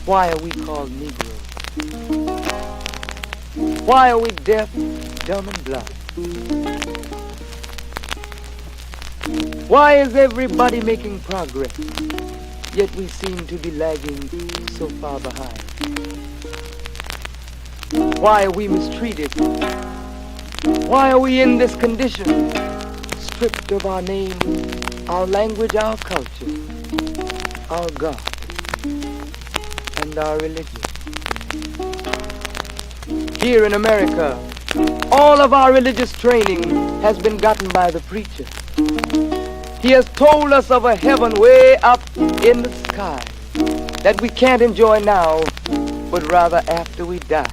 Why are we called Negroes? Why are we deaf, dumb, and blind? Why is everybody making progress, yet we seem to be lagging so far behind? Why are we mistreated? Why are we in this condition? Stripped of our name, our language, our culture, our God, and our religion. Here in America, all of our religious training has been gotten by the preacher. He has told us of a heaven way up in the sky that we can't enjoy now, but rather after we die.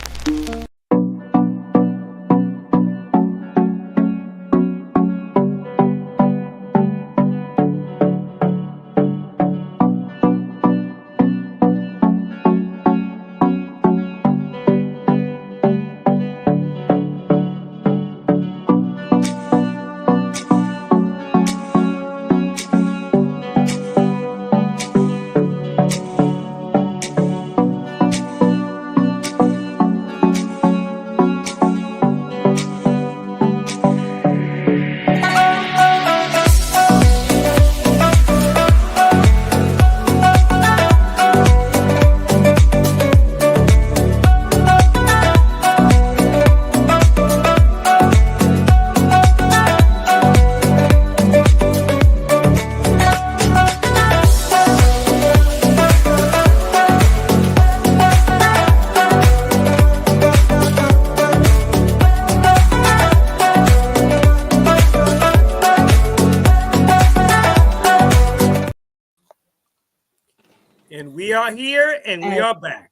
And we are here and we are back.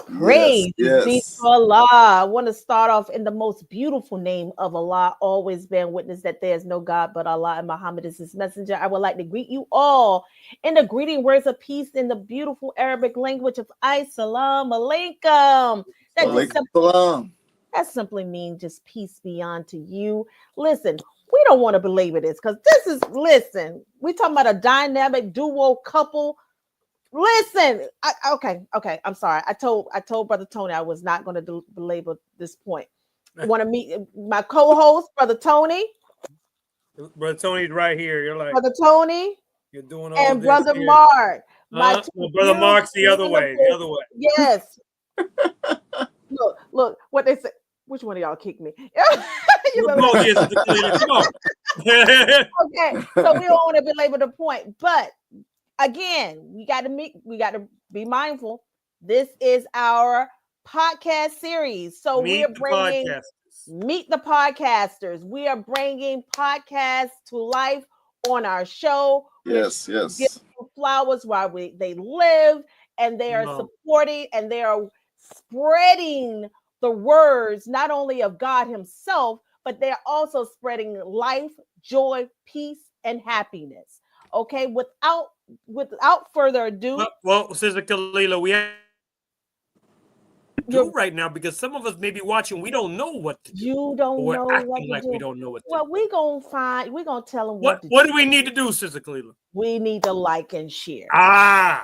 Praise be to Allah. I want to start off in the most beautiful name of Allah, always bear witness that there is no God but Allah and Muhammad is his messenger. I would like to greet you all in the greeting words of peace in the beautiful Arabic language of Assalamu alaikum. That simply means just peace be unto you. Listen, we don't want to belabor this because we're talking about a dynamic duo couple. Listen, okay. I'm sorry. I told Brother Tony I was not going to belabor this point. I want to meet my co-host, Brother Tony. Brother Tony's right here. You're like Brother Tony. You're doing all and this Brother here. Mark. Brother Mark's the other way. The other way. Yes. look. What they say. Which one of y'all kicked me? Come on. Okay, so we don't want to belabor the point, but. Again, we got to be mindful. This is our podcast series. So we're bringing Meet the Podcasters. We are bringing podcasts to life on our show. Yes. Give them flowers while they live, and they are supporting and they are spreading the words not only of God himself, but they're also spreading life, joy, peace, and happiness. Okay, without further ado. Well, Sister Kalila, we have to do right now because some of us may be watching. We don't know what to do. You don't know what to do. We don't know what to do. Well, we're gonna tell them what do we need to do, Sister Kalila? We need to like and share.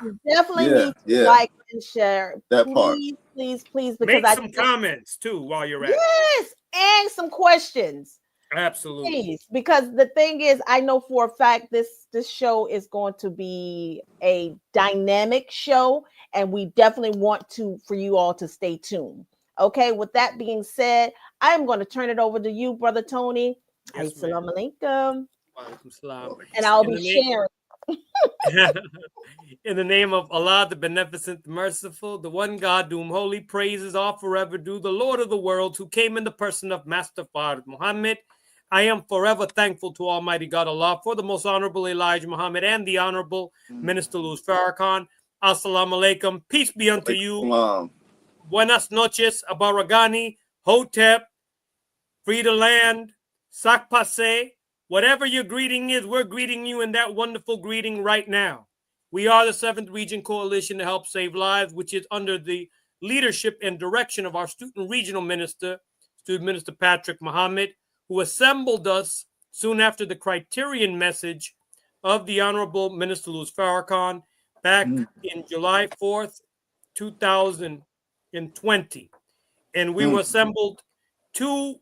We definitely need to like and share. That part. Please, because make some comments too while you're at it. Yes, and some questions. Absolutely. Please, because the thing is, I know for a fact this show is going to be a dynamic show, and we definitely want for you all to stay tuned. Okay, with that being said, I am going to turn it over to you, Brother Tony. Yes, Assalamu alaikum. And I'll be sharing. In the name of Allah, the Beneficent, the Merciful, the one God, to whom holy praises are forever due, the Lord of the worlds, who came in the person of Master Fard Muhammad. I am forever thankful to Almighty God Allah for the most honorable Elijah Muhammad and the honorable Minister Luz Farrakhan. Assalamu alaikum. Peace be unto you. Buenas noches, Abaragani, Hotep, Free the Land, Sak Passe. Whatever your greeting is, we're greeting you in that wonderful greeting right now. We are the 7th Region Coalition to Help Save Lives, which is under the leadership and direction of our Student Regional Minister, Student Minister Patrick Muhammad, who assembled us soon after the Criterion message of the Honorable Minister Louis Farrakhan back in July 4th, 2020. And we were assembled to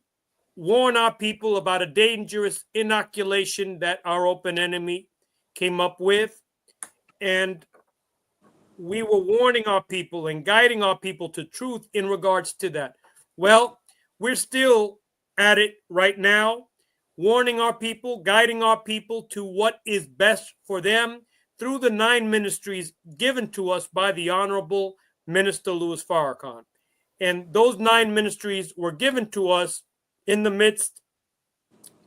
warn our people about a dangerous inoculation that our open enemy came up with. And we were warning our people and guiding our people to truth in regards to that. Well, we're still at it right now, warning our people, guiding our people to what is best for them through the 9 ministries given to us by the Honorable Minister Louis Farrakhan. And those 9 ministries were given to us in the midst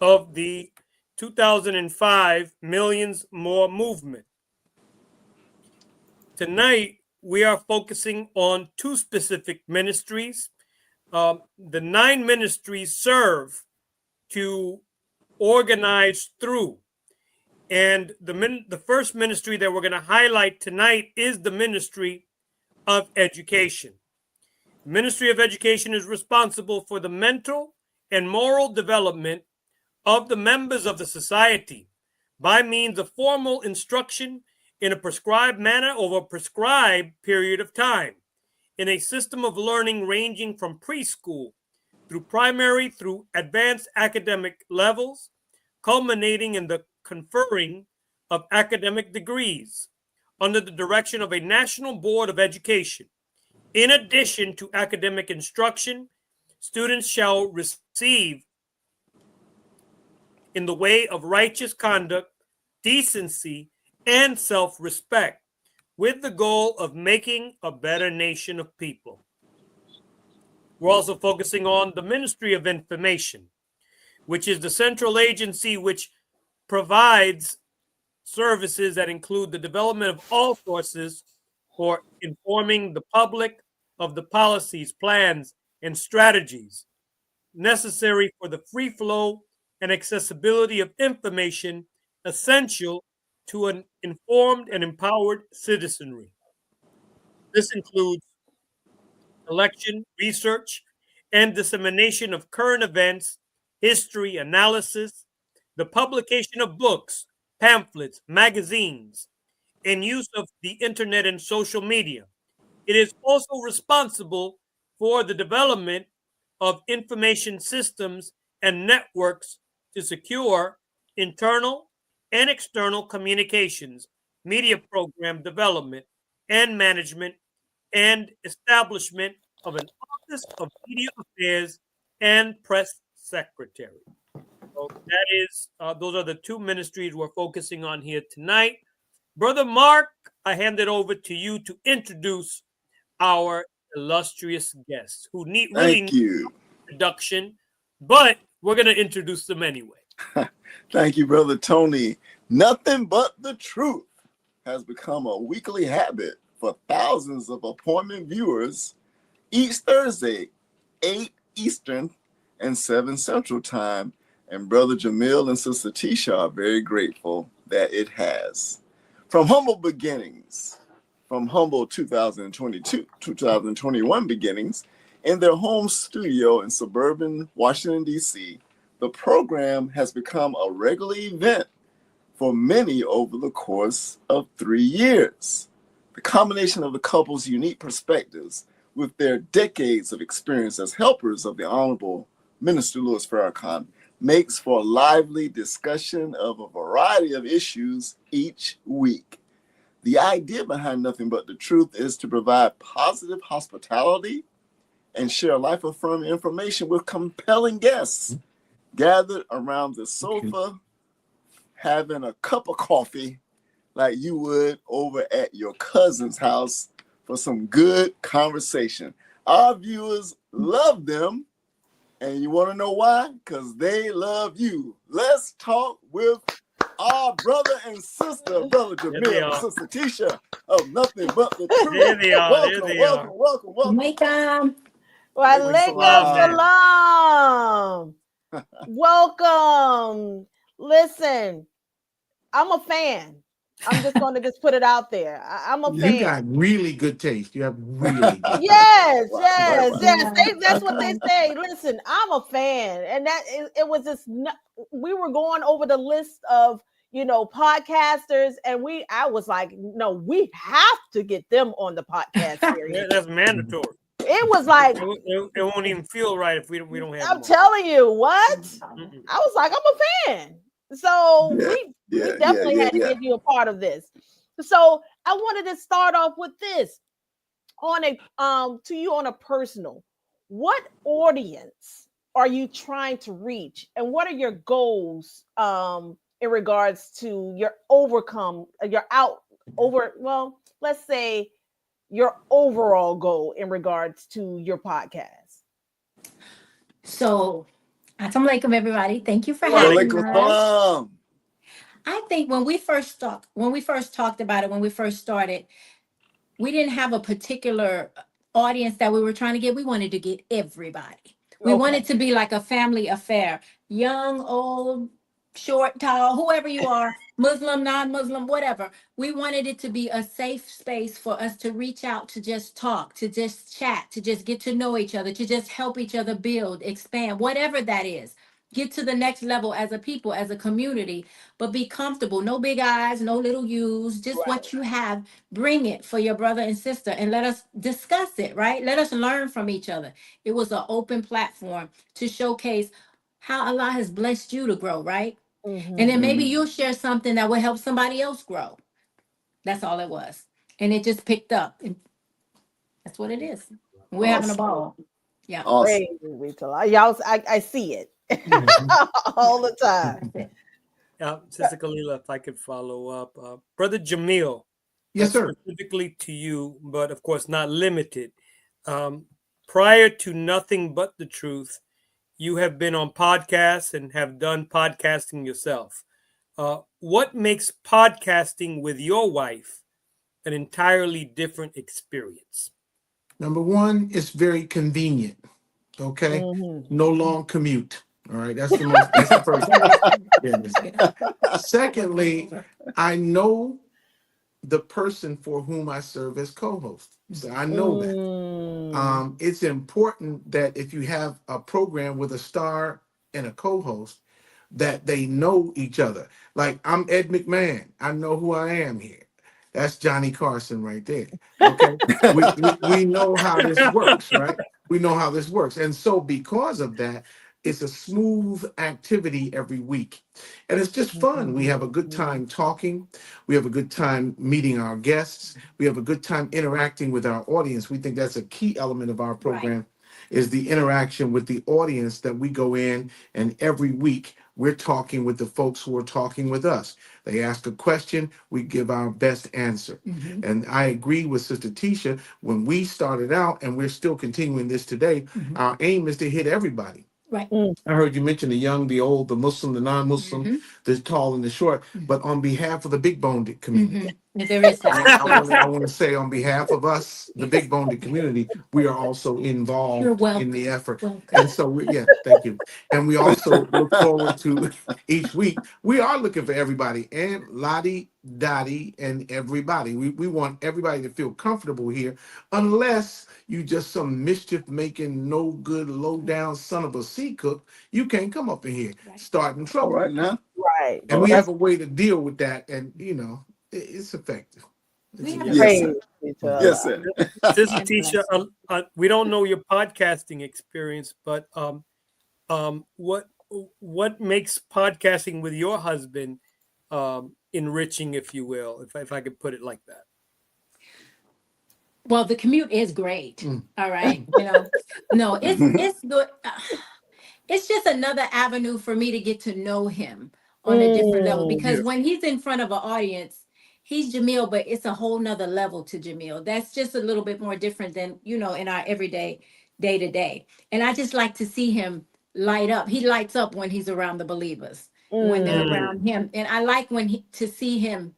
of the 2005 Millions More movement. Tonight, we are focusing on 2 specific ministries. The 9 ministries serve to organize through. And the first ministry that we're going to highlight tonight is the Ministry of Education. The Ministry of Education is responsible for the mental and moral development of the members of the society by means of formal instruction in a prescribed manner over a prescribed period of time, in a system of learning ranging from preschool through primary through advanced academic levels, culminating in the conferring of academic degrees under the direction of a National Board of Education. In addition to academic instruction, students shall receive in the way of righteous conduct, decency, and self-respect, with the goal of making a better nation of people. We're also focusing on the Ministry of Information, which is the central agency which provides services that include the development of all sources for informing the public of the policies, plans, and strategies necessary for the free flow and accessibility of information essential to an informed and empowered citizenry. This includes collection, research, and dissemination of current events, history, analysis, the publication of books, pamphlets, magazines, and use of the internet and social media. It is also responsible for the development of information systems and networks to secure internal and external communications, media program development and management, and establishment of an Office of Media Affairs and Press Secretary. So that is, those are the 2 ministries we're focusing on here tonight. Brother Mark, I hand it over to you to introduce our illustrious guests who really need introduction, but we're going to introduce them anyway. Thank you, Brother Tony. Nothing but the truth has become a weekly habit for thousands of appointment viewers each Thursday, 8 Eastern and 7 Central Time. And Brother Jamil and Sister Tisha are very grateful that it has. From humble beginnings, from humble 2021 beginnings, in their home studio in suburban Washington, D.C., the program has become a regular event for many over the course of 3 years. The combination of the couple's unique perspectives with their decades of experience as helpers of the Honorable Minister Louis Farrakhan makes for a lively discussion of a variety of issues each week. The idea behind Nothing But the Truth is to provide positive hospitality and share life-affirming information with compelling guests gathered around the sofa, having a cup of coffee like you would over at your cousin's house for some good conversation. Our viewers love them, and you want to know why? Because they love you. Let's talk with our brother and sister, Brother Jamil and Sister Tisha of Nothing But the Truth. There they are. Welcome. Walaikum salam. Welcome. Listen, I'm a fan. I'm just going to just put it out there. I'm a fan. You got really good taste. You have really good Yes. That's what they say. Listen, I'm a fan. And it was just, we were going over the list of, podcasters, and I was like, no, we have to get them on the podcast series. Yeah, that's mandatory. It was like It won't even feel right if we don't have. I'm telling you, what? Mm-mm. I was like, I'm a fan. So Yeah, we definitely had to get you a part of this. So I wanted to start off with this on to you on a personal. What audience are you trying to reach, and what are your goals in regards to let's say your overall goal in regards to your podcast? So, assalamu alaikum, everybody. Thank you for having Walaikum us. salam. I think when we first talked about it, when we first started, we didn't have a particular audience that we were trying to get. We wanted to get everybody. We wanted to be like a family affair, young, old, short, tall, whoever you are, Muslim, non-Muslim, whatever. We wanted it to be a safe space for us to reach out, to just talk, to just chat, to just get to know each other, to just help each other build, expand, whatever that is. Get to the next level as a people, as a community, but be comfortable. No big eyes, no little U's, just what you have. Bring it for your brother and sister and let us discuss it, right? Let us learn from each other. It was an open platform to showcase how Allah has blessed you to grow, right? Mm-hmm. And then maybe you'll share something that will help somebody else grow. That's all it was. And it just picked up. And that's what it is. We're having a ball. Yeah. Awesome. Y'all, I see it all the time. Sister Kalila, if I could follow up. Brother Jamil. Yes, sir. Specifically to you, but of course not limited. Prior to Nothing But the Truth, you have been on podcasts and have done podcasting yourself. What makes podcasting with your wife an entirely different experience? Number one, it's very convenient. Okay. Mm-hmm. No long commute. All right. That's the first thing. Yeah. Secondly, I know the person for whom I serve as co-host. So I know that. It's important that if you have a program with a star and a co-host, that they know each other. Like, I'm Ed McMahon. I know who I am here. That's Johnny Carson right there. Okay. we know how this works, right? We know how this works. And so because of that, it's a smooth activity every week. And it's just fun. We have a good time talking. We have a good time meeting our guests. We have a good time interacting with our audience. We think that's a key element of our program, is the interaction with the audience, that we go in and every week we're talking with the folks who are talking with us. They ask a question, we give our best answer. Mm-hmm. And I agree with Sister Tisha. When we started out, and we're still continuing this today, our aim is to hit everybody. Right. I heard you mention the young, the old, the Muslim, the non-Muslim, the tall and the short. But on behalf of the big-boned community, there is that. I want to say, on behalf of us, the big-boned community, we are also involved in the effort. And so, thank you. And we also look forward to each week. We are looking for everybody, and Lottie, Dottie, and everybody. We want everybody to feel comfortable here, unless you just some mischief-making, no good, low-down son of a sea cook. You can't come up in here starting trouble. All right now. Right. And we have a way to deal with that, and it's effective. Yes, sir. Yes, sir. Sister Tisha, we don't know your podcasting experience, but what makes podcasting with your husband enriching, if you will, if I could put it like that? Well, the commute is great. All right. No, it's good. It's just another avenue for me to get to know him on a different level, because when he's in front of an audience, he's Jamil, but it's a whole nother level to Jamil. That's just a little bit more different than, in our everyday, day to day. And I just like to see him light up. He lights up when he's around the believers, when they're around him. And I like to see him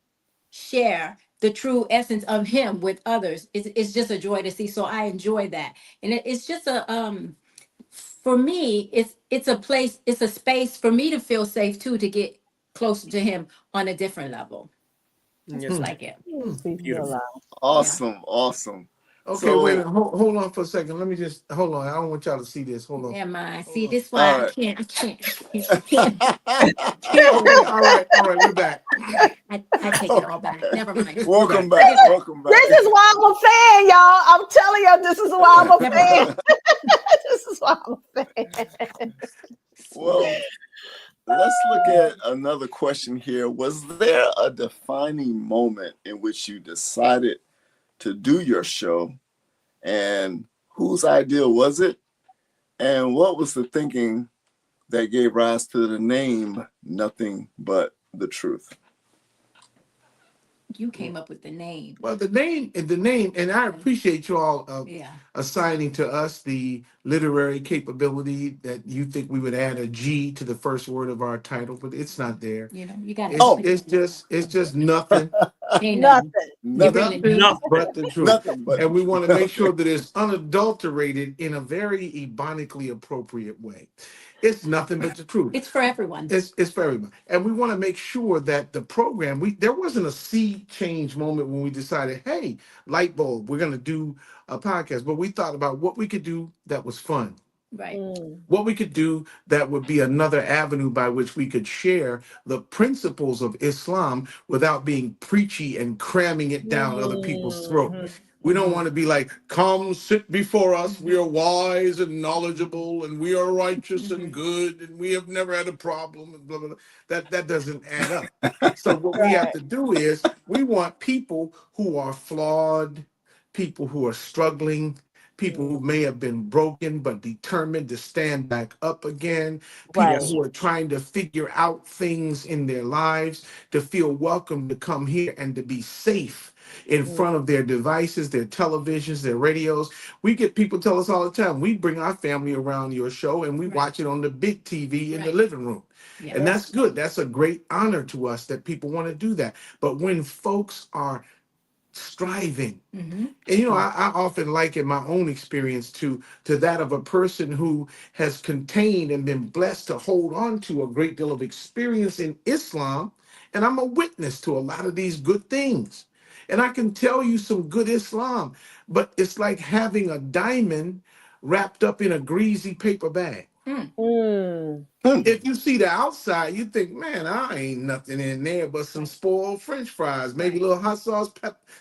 share the true essence of him with others. It's just a joy to see. So I enjoy that. And it's just for me, it's a place, it's a space for me to feel safe too, to get closer to him on a different level. Just like it. Beautiful. Awesome. Okay, So, wait a minute. Hold on for a second. Let me just hold on. I don't want y'all to see this. Hold on. Never mind. Hold See, on. this is all why I right. can't. Can't Okay, do all right, we're back. I take it all back. Never mind. Welcome back. back. Welcome back. This is why I'm a fan, y'all. I'm telling you, this is why I'm a Never fan. mind. This is why I'm a fan. Well, let's look at another question here. Was there a defining moment in which you decided to do your show? And whose idea was it? And what was the thinking that gave rise to the name Nothing But the Truth? You came up with the name. Well, the name, and I appreciate you all Yeah. assigning to us the literary capability that you think we would add a G to the first word of our title, but it's not there. You know, you got It's just nothing, ain't Nothing. Give it Nothing, a name. nothing Nothing. but the truth. nothing but And we want to make sure okay. that it's unadulterated in a very ebonically appropriate way. It's nothing but the truth. It's for everyone. It's for everyone. And we want to make sure that the program, there wasn't a sea change moment when we decided, hey, light bulb, we're going to do a podcast. But we thought about what we could do that was fun, Right. what we could do that would be another avenue by which we could share the principles of Islam without being preachy and cramming it down other people's throat. We don't want to be like, come sit before us. We are wise and knowledgeable, and we are righteous and good, and we have never had a problem, and blah, blah, blah. That doesn't add up. So what we have to do is we want people who are flawed, people who are struggling, people who may have been broken but determined to stand back up again, people Right. who are trying to figure out things in their lives, to feel welcome to come here and to be safe in front of their devices, their televisions, their radios. We get people tell us all the time, we bring our family around your show and we watch it on the big TV in the living room. Yeah. And that's good. That's a great honor to us that people want to do that. But when folks are striving, Mm-hmm. and I often liken my own experience to that of a person who has contained and been blessed to hold on to a great deal of experience in Islam. And I'm a witness to a lot of these good things. And I can tell you some good Islam, but it's like having a diamond wrapped up in a greasy paper bag. If you see the outside, you think, man, I ain't nothing in there but some spoiled French fries, maybe a little hot sauce,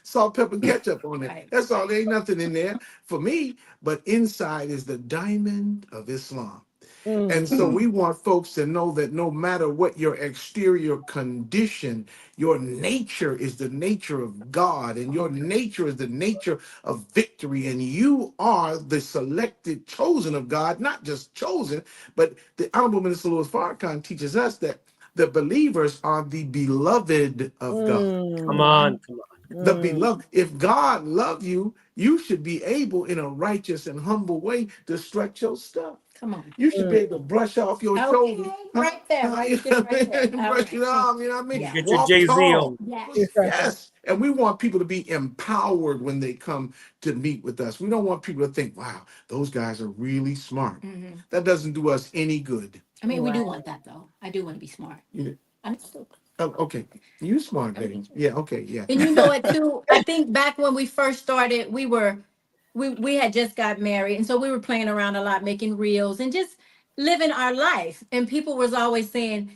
salt, pepper, ketchup on it. Right. That's all. There ain't nothing in there for me. But inside is the diamond of Islam. And so we want folks to know that no matter what your exterior condition, your nature is the nature of God, and your nature is the nature of victory. And you are the selected, chosen of God, not just chosen, but the Honorable Minister Louis Farrakhan teaches us that the believers are the beloved of God. Come on. Come on. The beloved. If God loved you, you should be able in a righteous and humble way to stretch your stuff. Come on. You should be able to brush off your shoulders. Right there. Right there. Right there. Brush it off, you know what I mean? Yeah. Get your Walk Jay-Z tall. on. Yes. Yes. And we want people to be empowered when they come to meet with us. We don't want people to think, wow, those guys are really smart. Mm-hmm. That doesn't do us any good. I mean, we do want that though. I do want to be smart. Yeah. I'm still. Oh, okay. You smart, baby. Yeah, okay, yeah. And you know it too. I think back when we first started, we had just got married, and so we were playing around a lot, making reels and just living our life. And people was always saying,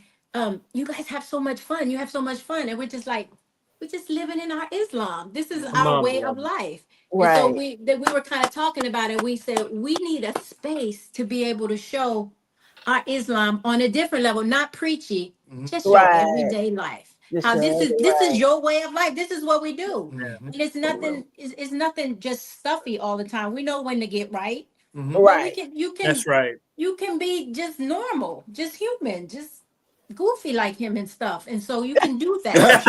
"You guys have so much fun. You have so much fun." And we're just like, we're just living in our Islam. This is Come our on, way brother. of life. Right. And so we were kind of talking about it. We said we need a space to be able to show our Islam on a different level, not preachy, just show Right. everyday life. Just How show this is your way of life. This is what we do. Mhm. And it's nothing. It's nothing just stuffy all the time. We know when to get right. Mhm. But Right. you can That's right. you can be just normal, just human, just goofy like him and stuff. And so you can do that.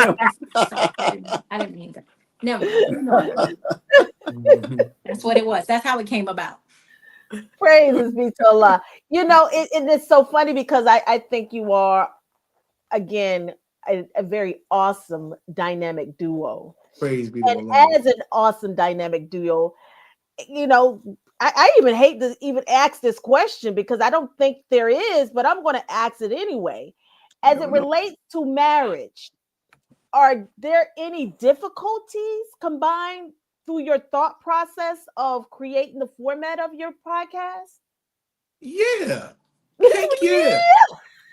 Sorry, I didn't mean that. Never mind. You know what I mean. Mhm. That's what it was. That's how it came about. Praises be to Allah. You know, it's so funny because I think you are, again, a very awesome dynamic duo. Praise be to And Allah. as an awesome dynamic duo, you know, I even hate to even ask this question because I don't think there is, but I'm going to ask it anyway. As it relates to marriage, are there any difficulties combined through your thought process of creating the format of your podcast? Yeah. Heck yeah.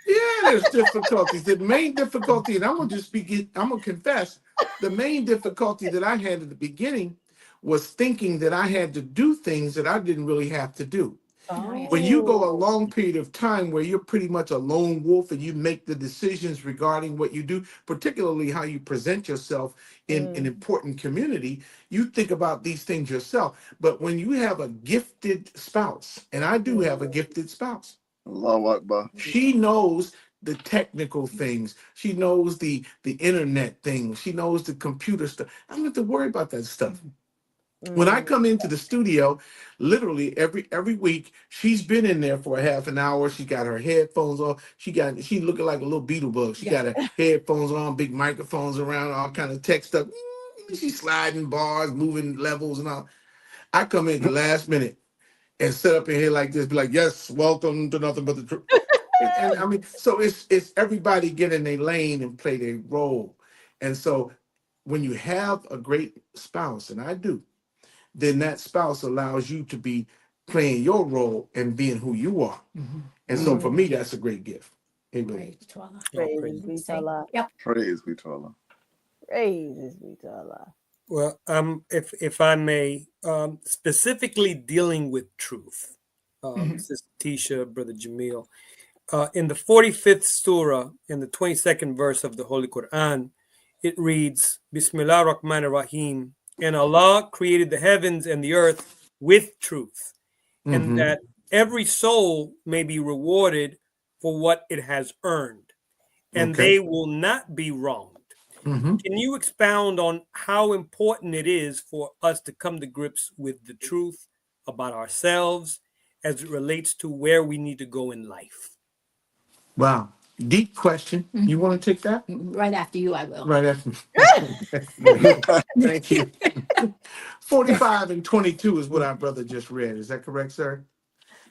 Yeah, there's difficulties. The main difficulty, and I'm gonna confess, the main difficulty that I had at the beginning was thinking that I had to do things that I didn't really have to do. Oh, yeah. When you go a long period of time where you're pretty much a lone wolf and you make the decisions regarding what you do, particularly how you present yourself in an important community, you think about these things yourself. But when you have a gifted spouse, and I do have a gifted spouse, Allahu Akbar. she knows the technical things. She knows the internet things. She knows the computer stuff. I don't have to worry about that stuff. When I come into the studio, literally every week, she's been in there for a half an hour. She got her headphones on. She looking like a little beetle bug. She got her headphones on, big microphones around, all kind of tech stuff. She's sliding bars, moving levels and all. I come in at the last minute and set up in here like this, be like, yes, welcome to Nothing But the Truth. And I mean, so it's everybody get in their lane and play their role. And so when you have a great spouse, and I do, then that spouse allows you to be playing your role and being who you are. And so for me, that's a great gift. It really is. Praise be to Allah. Yep. Praise be to Allah. Praises be to Allah. Well, if I may, specifically dealing with truth, Sister Tisha, Brother Jamil, in the 45th surah, in the 22nd verse of the Holy Quran, it reads, Bismillah ar-Rahman ar-Rahim, and Allah created the heavens and the earth with truth, and that every soul may be rewarded for what it has earned, and they will not be wronged. Can you expound on how important it is for us to come to grips with the truth about ourselves as it relates to where we need to go in life? Wow. Deep question. You want to take that? Right after you, I will. Right after. Thank you. 45 and 22 is what our brother just read. Is that correct, sir?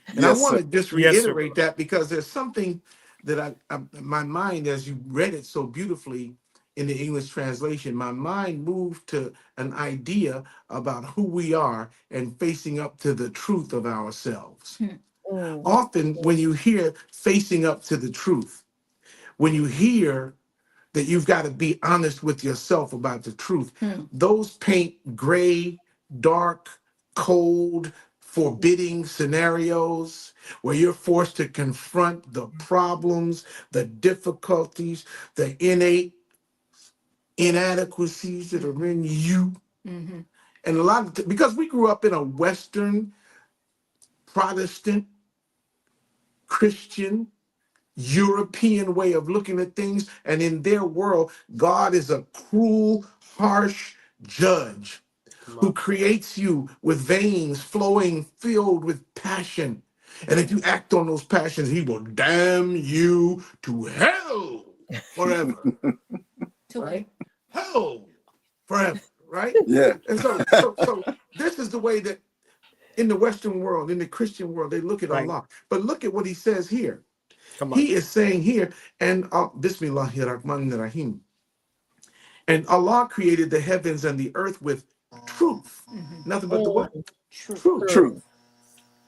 And Yes, I want sir. to just Yes, sir, reiterate that because there's something that my mind, as you read it so beautifully in the English translation, my mind moved to an idea about who we are and facing up to the truth of ourselves. Often when you hear facing up to the truth, when you hear that you've got to be honest with yourself about the truth, those paint gray, dark, cold, forbidding scenarios where you're forced to confront the problems, the difficulties, the innate inadequacies that are in you. And a lot of because we grew up in a Western, Protestant, Christian, European way of looking at things, and in their world, God is a cruel, harsh judge who creates you with veins flowing, filled with passion. And if you act on those passions, he will damn you to hell forever. Right? Hell forever, right? Yeah. And so this is the way that in the Western world, in the Christian world, they look at Allah. But look at what he says here. He is saying here, and Bismillahirrahmanirrahim. And Allah created the heavens and the earth with truth. Nothing but the what? Truth.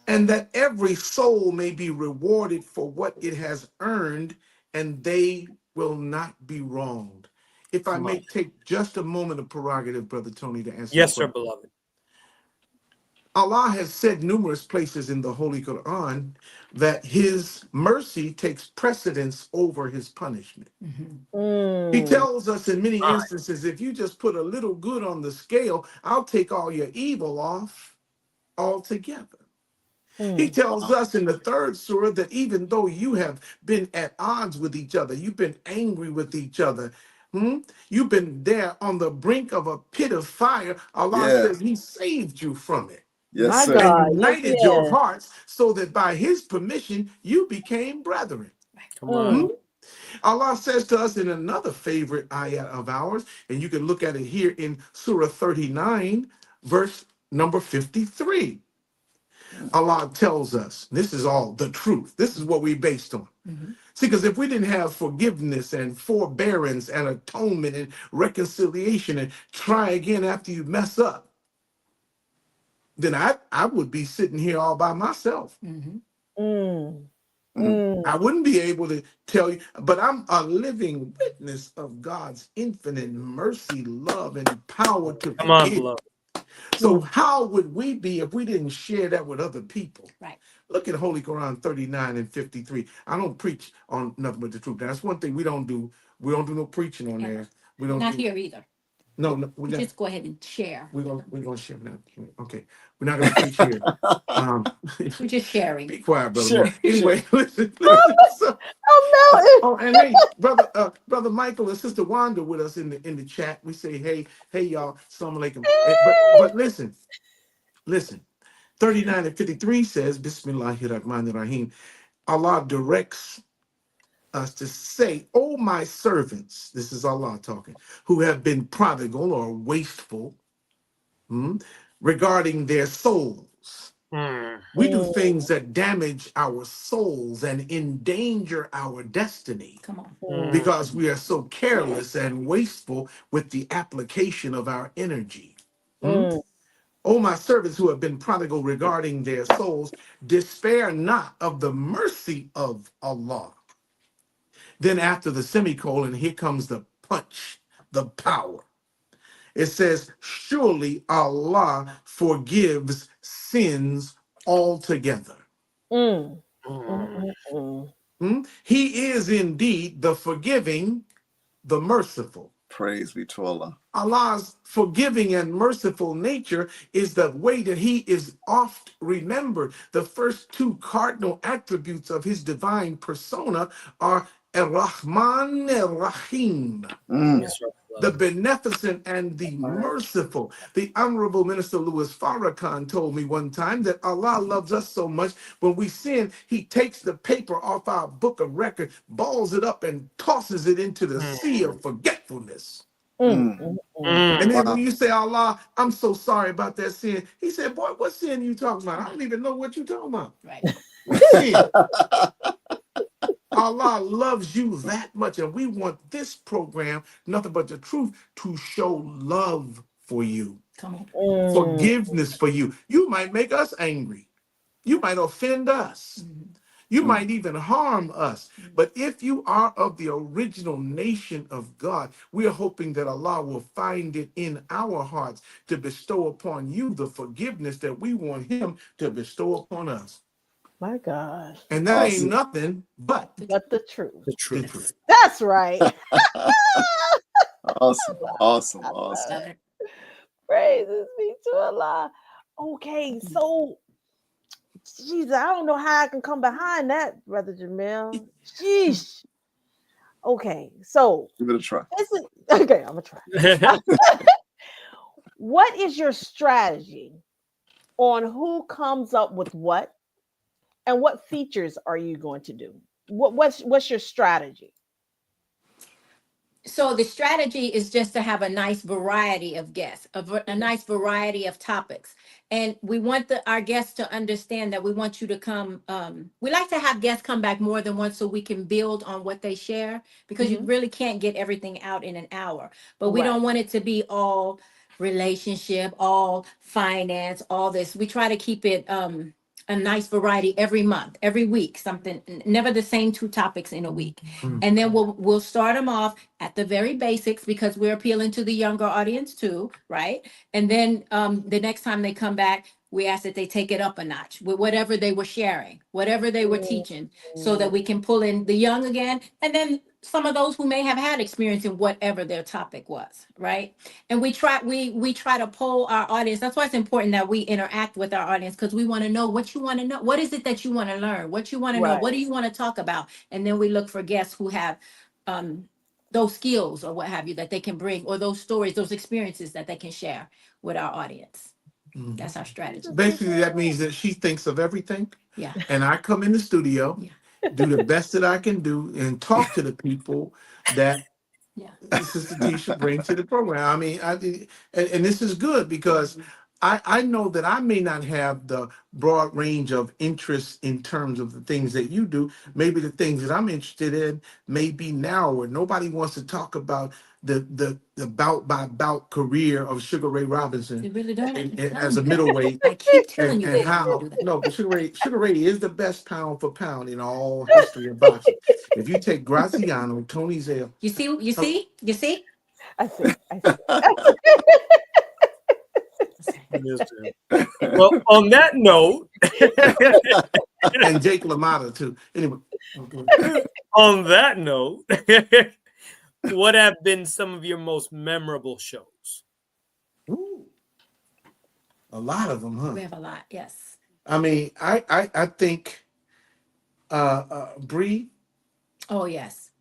And that every soul may be rewarded for what it has earned, and they will not be wronged. If I may take just a moment of prerogative, Brother Tony, to answer. Yes, sir, beloved. Allah has said numerous places in the Holy Quran that his mercy takes precedence over his punishment. He tells us in many instances, if you just put a little good on the scale, I'll take all your evil off altogether. He tells us in the third surah that even though you have been at odds with each other, you've been angry with each other, you've been there on the brink of a pit of fire, Allah says he saved you from it. Yes, sir. And united your hearts so that by his permission, you became brethren. Come on. Allah says to us in another favorite ayah of ours, and you can look at it here in Surah 39, verse number 53. Allah tells us, this is all the truth. This is what we based on. See, because if we didn't have forgiveness and forbearance and atonement and reconciliation and try again after you mess up, then I would be sitting here all by myself. Mhm. I wouldn't be able to tell you, but I'm a living witness of God's infinite mercy, love, and power to Come on, forgive. beloved. So how would we be if we didn't share that with other people? Right. Look at Holy Quran 39 and 53. I don't preach on nothing but the truth. That's one thing we don't do. We don't do no preaching on Yeah. there. We don't Not do, here either. no, You just go ahead and share. we're gonna share now. Okay. We're not gonna preach here. We're just sharing. Be quiet, brother. Sure, Mo. Anyway, listen. So, Oh oh, and hey, brother Michael and Sister Wanda with us in the chat. We say, hey, y'all, Assalamu alaikum. But listen. 39 and 53 says, Bismillahir Rahmanir Rahim. Allah directs us to say, "Oh, my servants," this is Allah talking, "who have been prodigal or wasteful regarding their souls." We do things that damage our souls and endanger our destiny Come on. because we are so careless and wasteful with the application of our energy. Oh, my servants who have been prodigal regarding their souls, despair not of the mercy of Allah. Then after the semicolon, here comes the punch, the power. It says, surely Allah forgives sins altogether. He is indeed the forgiving, the merciful. praise be to Allah. Allah's forgiving and merciful nature is the way that he is oft remembered. The first two cardinal attributes of his divine persona are Ar-Rahman Ar-Rahim, the beneficent and the merciful. The Honorable Minister Louis Farrakhan told me one time that Allah loves us so much, when we sin, he takes the paper off our book of record, balls it up, and tosses it into the sea of forgetfulness. And then when you say, Allah, I'm so sorry about that sin, he said, boy, what sin you talking about? I don't even know what you talking about. Right. What sin? Allah loves you that much, and we want this program, Nothing But the Truth, to show love for you. Come on. Forgiveness for you. You might make us angry. You might offend us. You might even harm us. But if you are of the original nation of God, we are hoping that Allah will find it in our hearts to bestow upon you the forgiveness that we want him to bestow upon us. My gosh. And that ain't Awesome. nothing but the truth. The the truth. truth. That's right. Awesome. Love it. Praises be to Allah. Okay, so Jesus, I don't know how I can come behind that, Brother Jamil. Sheesh. Okay, so Give it a try. this is okay. I'm gonna try. What is your strategy on who comes up with what, and what features are you going to do? What's your strategy? So the strategy is just to have a nice variety of guests, a nice variety of topics. And we want our guests to understand that we want you to come. We like to have guests come back more than once so we can build on what they share, because you really can't get everything out in an hour. But we don't want it to be all relationship, all finance, all this. We try to keep it a nice variety every month, every week, something, never the same two topics in a week. And then we'll start them off at the very basics, because we're appealing to the younger audience too, right? And then the next time they come back, we ask that they take it up a notch with whatever they were sharing, whatever they were teaching, so that we can pull in the young again, and then some of those who may have had experience in whatever their topic was, right? And we try to poll our audience. That's why it's important that we interact with our audience, because we want to know what you want to know. What is it that you want to learn? What you want to know? What do you want to talk about? And then we look for guests who have those skills or what have you that they can bring, or those stories, those experiences that they can share with our audience. That's our strategy. Basically, that means that she thinks of everything. Yeah. And I come in the studio, do the best that I can do, and talk to the people that Sister Tisha brings to the program. I mean, and this is good, because I know that I may not have the broad range of interests in terms of the things that you do. Maybe the things that I'm interested in may be narrower. Nobody wants to talk about the bout by bout career of Sugar Ray Robinson They really don't. as a middleweight. I keep telling you And they don't how do that. no, but Sugar Ray is the best pound for pound in all history of boxing. If you take Graciano, Tony Zale, You see, you see, you see. I see. I see. Yes, sir. Well, on that note, and Jake LaMotta too. Anyway, okay. on that note, what have been some of your most memorable shows? Ooh, a lot of them, huh? We have a lot. Yes. I mean, I think Bree, Oh yes.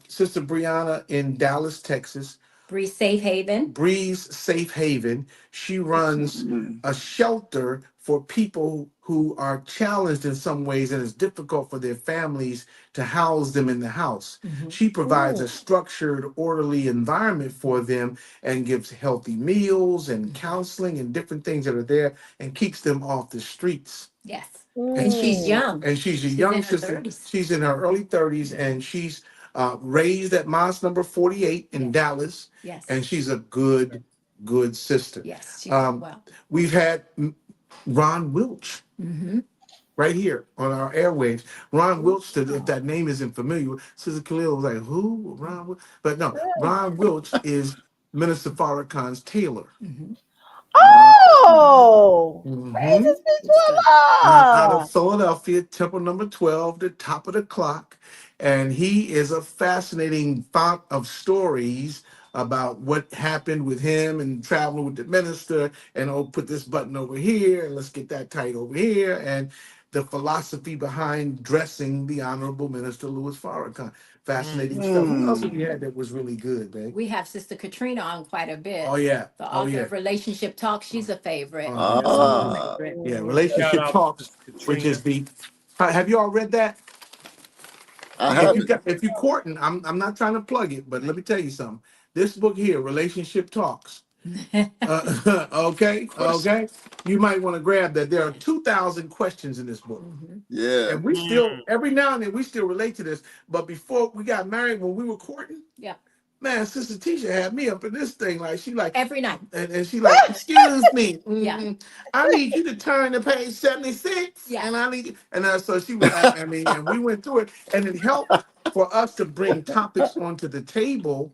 Sister Brianna in Dallas, Texas, Bree Safe Haven. Bree's Safe Haven. She runs a shelter for people who are challenged in some ways, and it's difficult for their families to house them in the house. Mhm. She provides a structured, orderly environment for them and gives healthy meals and counseling and different things that are there and keeps them off the streets. Yes. And And she's young. And she's a She's young in her sister. 30s. She's in her early 30s, and she's raised at Mosque number 48 in Yes. Dallas. Yes. And she's a good sister. Yes. She's well. We've had Ron Wilch Mm-hmm. right here on our airwaves. Ron Wilch, if that name isn't familiar, Sister Khalil was like, who? Ron Wilch? But no, Ron Wilch is Minister Farrakhan's tailor. Mm-hmm. Oh, Mhm. praises be to It's good. Out Allah. of Philadelphia, Temple number 12, the top of the clock. And he is a fascinating fount of stories about what happened with him and traveling with the minister and oh, put this button over here and let's get that tight over here. And the philosophy behind dressing the Honorable Minister Louis Farrakhan. Fascinating stuff. What else have we had that was really good, babe? We have Sister Katrina on quite a bit. Oh, yeah. The Oh, author yeah. of Relationship Talk. She's a favorite. Ah. Yeah, Shout Relationship out Talks, to which is Katrina. have you all read that? I haven't. If you courting, I'm not trying to plug it, but let me tell you something. This book here, Relationship Talks. Okay, you might want to grab that. There are 2,000 questions in this book, Mhm. Yeah. and we still every now and then we still relate to this. But before we got married, when we were courting, Yeah. man, Sister Tisha had me up in this thing like she like Every night. and she like, excuse me, Yeah. I need you to turn to page 76. Yeah. And I need and so she was I mean, and we went through it, and it helped for us to bring topics onto the table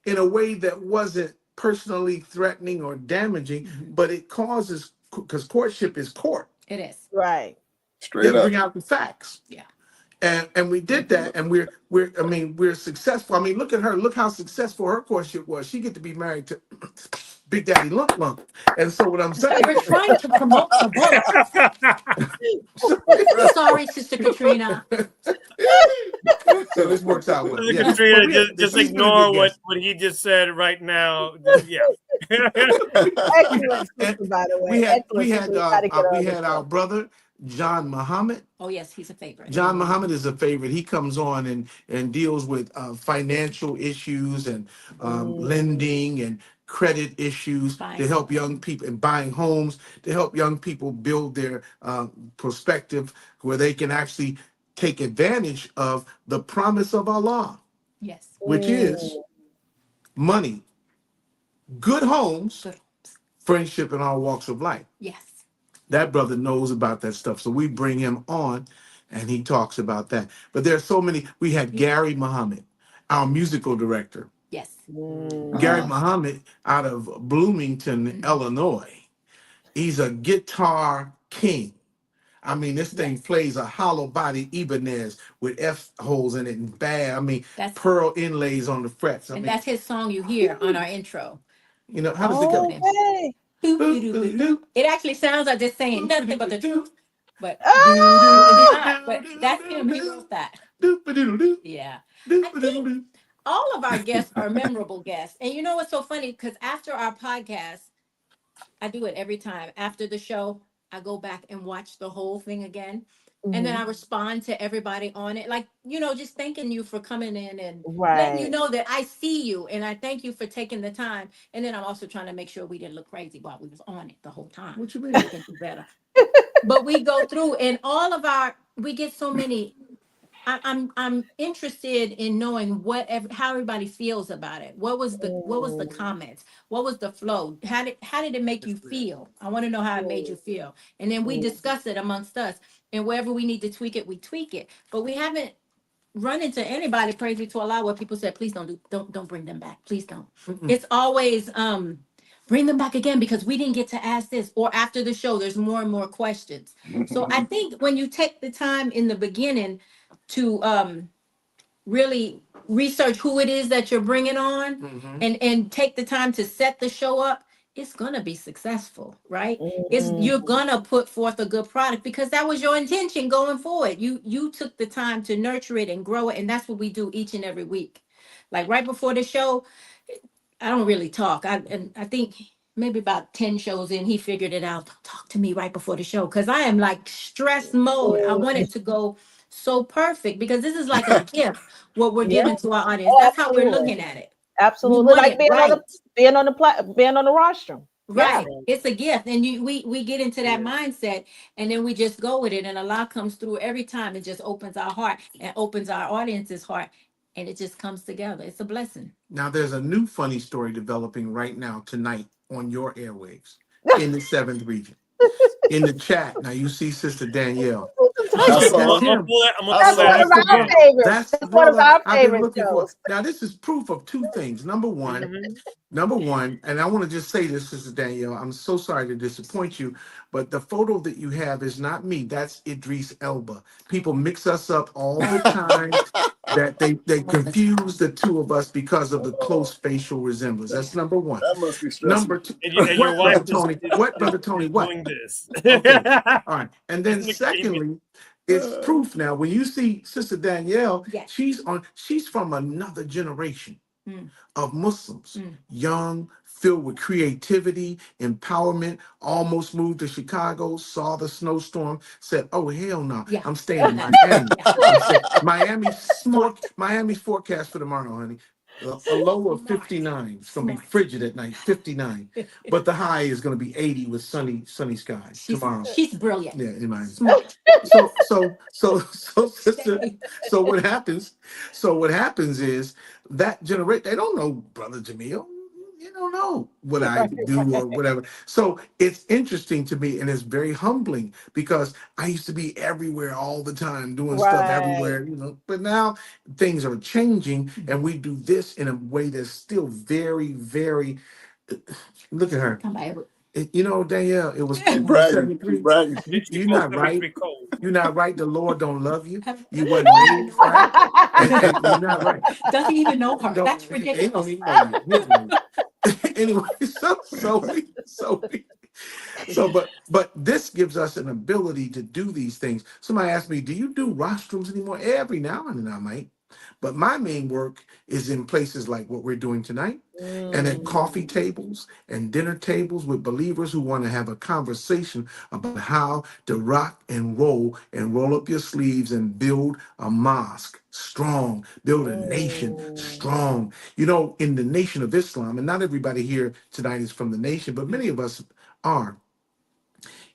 in a way that wasn't personally threatening or damaging, but it causes because courtship is court. It is. Right. Straight They up. bring out the facts. Yeah. And we did that, and we're successful. I mean, look at her. Look how successful her courtship was. She get to be married to Big Daddy Lump Lump. And so what I'm saying, We're trying to promote the book. Sorry, Sister Katrina. so this works out well. Yeah. Katrina, But yeah, just she's been a ignore good what guest. he just said right now. Yeah. Excellent sister, by the way. we had Excellent sister. our brother John Muhammad. Oh yes, he's a favorite. John Muhammad is a favorite. He comes on and deals with financial issues and lending and credit issues to help young people and buying homes, to help young people build their perspective where they can actually take advantage of the promise of Allah, Yes. which is money, good homes, Good. friendship in all walks of life. Yes. That brother knows about that stuff. So we bring him on and he talks about that. But there are so many. We had Gary Muhammad, our musical director. Yes. Gary Muhammad out of Bloomington, Illinois. He's a guitar king. I mean, this thing plays a hollow body Ibanez with F holes in it and bad. I mean, pearl inlays on the frets. I And mean, that's his song you hear on our intro. You know, how does it go? Okay. It actually sounds like just saying nothing but the truth. But but that's him. He wrote that. Yeah. I think all of our guests are memorable guests. And you know what's so funny? Because after our podcast, I do it every time. After the show, I go back and watch the whole thing again. And then I Mhm. respond to everybody on it. Like, just thanking you for coming in and letting you Right. know that I see you and I thank you for taking the time. And then I'm also trying to make sure we didn't look crazy while we was on it the whole time. What you I mean? can do better. But we go through and we get so many. I'm interested in knowing how everybody feels about it. What was the Mm, comments? What was the flow? How did it make you feel? I want to know how it made you feel. And then we mm, discuss it amongst us. And wherever we need to tweak it, we tweak it. But we haven't run into anybody, praise be to Allah, where people said, please don't bring them back. Please don't. It's always bring them back again because we didn't get to ask this. Or after the show, there's more and more questions. So I think when you take the time in the beginning to really research who it is that you're bringing on and take the time to set the show up, it's going to be successful, right? You're mm. going to put forth a good product because that was your intention going forward. You took the time to nurture it and grow it, and that's what we do each and every week. Like right before the show, I don't really talk. I think maybe about 10 shows in, he figured it out. Don't talk to me right before the show because I am like stress mode. I want it to go so perfect because this is like a gift what we're Yeah. giving to our audience. Oh, That's how we're absolutely. looking at it. We Absolutely. want Like it right. being on the rostrum. Yeah. Right. It's a gift. And we get into that mindset and then we just go with it. And Allah comes through every time. It just opens our heart and opens our audience's heart. And it just comes together. It's a blessing. Now, there's a new funny story developing right now tonight on your airwaves in the 7th region. In the chat, now you see Sister Danielle. I That's saw I'm it. gonna him. pull it. I'm gonna I pull That's that one saw of up it. our again. favorites. That's the That's one of brother our I've been favorite looking for. shows. Now, this is proof of two things. Number one, Mhm. and I want to just say this, Sister Danielle, I'm so sorry to disappoint you, but the photo that you have is not me. That's Idris Elba. People mix us up all the time. That they confuse the two of us because of the close facial resemblance. That's number one. That must be Number stressful. two, And your what, wife brother Tony? is, What, is, brother Tony? is What? doing this. Okay. All right. And then It's McDreamy. secondly, it's proof now. When you see Sister Danielle, Yes. she's from another generation Mm, of Muslims, mm. young, filled with creativity, empowerment, almost moved to Chicago, saw the snowstorm, said, oh, hell no, Yeah. I'm staying in Miami. Yeah. I'm saying Smart. Miami's forecast for tomorrow, honey. A low of Smart. 59. It's gonna be Smart. frigid at night, 59. But the high is gonna be 80 with sunny skies tomorrow. She's brilliant. Yeah, in Miami. Smart. So sister, so what happens? So what happens is that generate they don't know Brother Jamil. You don't know what I do or whatever. So it's interesting to me and it's very humbling because I used to be everywhere all the time doing stuff Right. everywhere, but now things are changing and we do this in a way that's still very, very look at her. Come by. Danielle, it was Keep cold in bragging. Keep 73. bragging. She You're woke not up to right. be cold. You're not right. The Lord don't love you. You Don't wasn't raised right. And you're not right. Doesn't even know her. Don't, That's he don't ridiculous. even know you. He don't know you. Anyway, but this gives us an ability to do these things. Somebody asked me, do you do rostrums anymore? Every now and then I might. But my main work is in places like what we're doing tonight and at coffee tables and dinner tables with believers who want to have a conversation about how to rock and roll up your sleeves and build a mosque strong, build a nation strong. In the Nation of Islam, and not everybody here tonight is from the nation, but many of us are.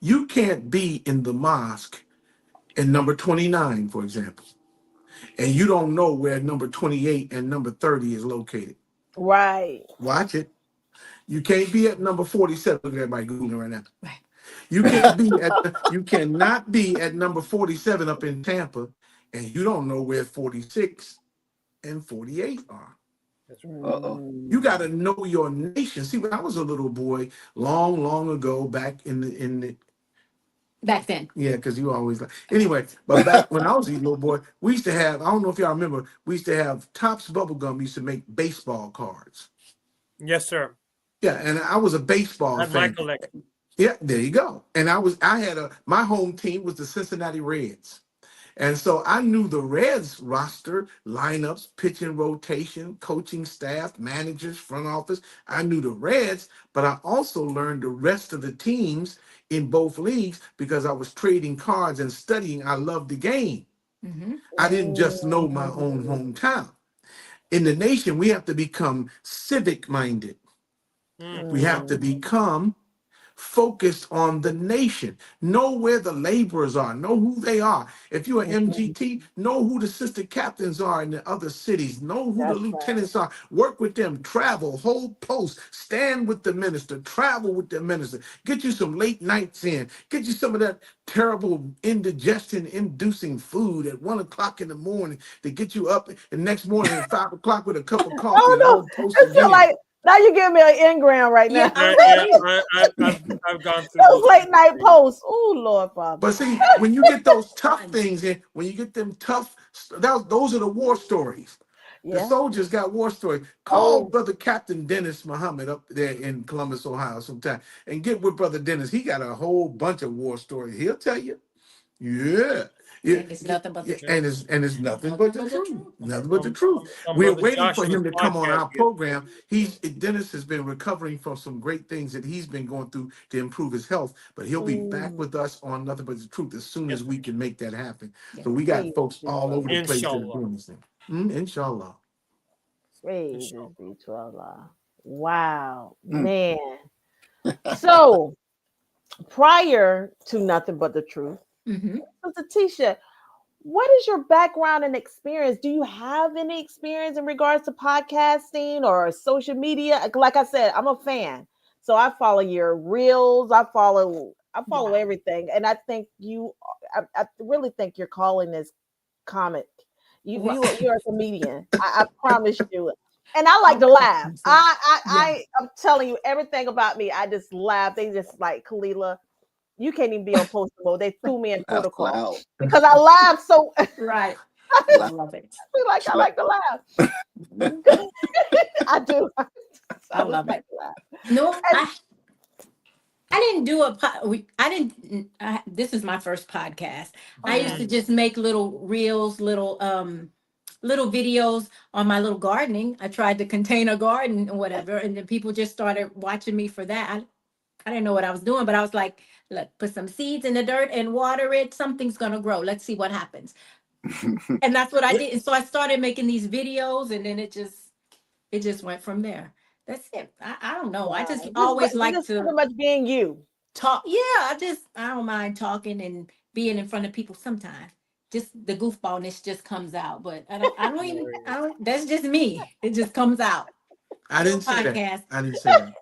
You can't be in the mosque in number 29, for example, and you don't know where number 28 and number 30 is located. Right. Watch it. You can't be at number 47. Look at everybody Googling right now. Right. You cannot be at number 47 up in Tampa, and you don't know where 46 and 48 are. That's right. You got to know your nation. See, when I was a little boy, long, long ago, back in the Back then. yeah, because you always like anyway. But back when I was a little boy, we used to have. I don't know if y'all remember. We used to have Topps Bubblegum. Used to make baseball cards. Yes, sir. Yeah, and I was a baseball That's my fan. collection. Yeah, there you go. And my home team was the Cincinnati Reds. And so I knew the Reds roster, lineups, pitching rotation, coaching staff, managers, front office. I knew the Reds, but I also learned the rest of the teams in both leagues because I was trading cards and studying. I loved the game. I didn't just know my own hometown. In the nation, we have to become civic minded. We have to become focused on the nation. Know where the laborers are. Know who they are. If you're an MGT, know who the sister captains are in the other cities. Know who the That's right. lieutenants are. Work with them. Travel. Hold posts. Stand with the minister. Travel with the minister. Get you some late nights in. Get you some of that terrible indigestion-inducing food at 1 o'clock in the morning to get you up the next morning at 5 o'clock with a cup of coffee and Oh hold no, posts it feel again. like now you give me an engram right now. I've gone through Those those late night things. posts. Oh Lord, Father. But see, when you get those tough things in, when you get them tough, those are the war stories. The Yeah. soldiers got war stories. Call Oh, Brother Captain Dennis Muhammad up there in Columbus, Ohio sometime and get with Brother Dennis. He got a whole bunch of war stories. He'll tell you. Yeah. Yeah, And it's nothing but the yeah, truth. and it's nothing but the truth. Nothing but the truth. On We're Brother waiting for Joshua's him to come on podcast our the other program. Dennis has been recovering from some great things that he's been going through to improve his health, but he'll be back with us on Nothing But the Truth as soon Yes, as we can make that happen. Yeah. So we got praise folks be all to over the Allah. place that are Inshallah. doing this thing. Inshallah. Praises be to Allah. Wow, Mm. man. So prior to Nothing But the Truth, Mhm. Sister Tisha, what is your background and experience? Do you have any experience in regards to podcasting or social media? Like I said, I'm a fan. So I follow your reels, I follow Wow. everything. And I think I really think your calling is comic. You're a comedian. I promise you. And I like to laugh. I'm telling you everything about me. I just laugh. They just like Kalila. You can't even be on post mode. They threw me in Laugh protocol loud. because I laugh so. Right. I Laugh. love it. I like to laugh. I do. I love like it. to laugh. No, And I didn't do I didn't this is my first podcast. I used to mm, just make little reels, little videos on my little gardening. I tried to contain a garden or whatever, and then people just started watching me for that. I didn't know what I was doing, but I was like, look, put some seeds in the dirt and water it. Something's gonna grow. Let's see what happens. And that's what I did. And so I started making these videos, and then it just went from there. That's it. I don't know. I just wow. always like Just to pretty much being you. talk. Yeah, I don't mind talking and being in front of people sometimes. Just the goofballness just comes out. But I don't that's just me. It just comes out. I No didn't say that. podcast. I didn't say that.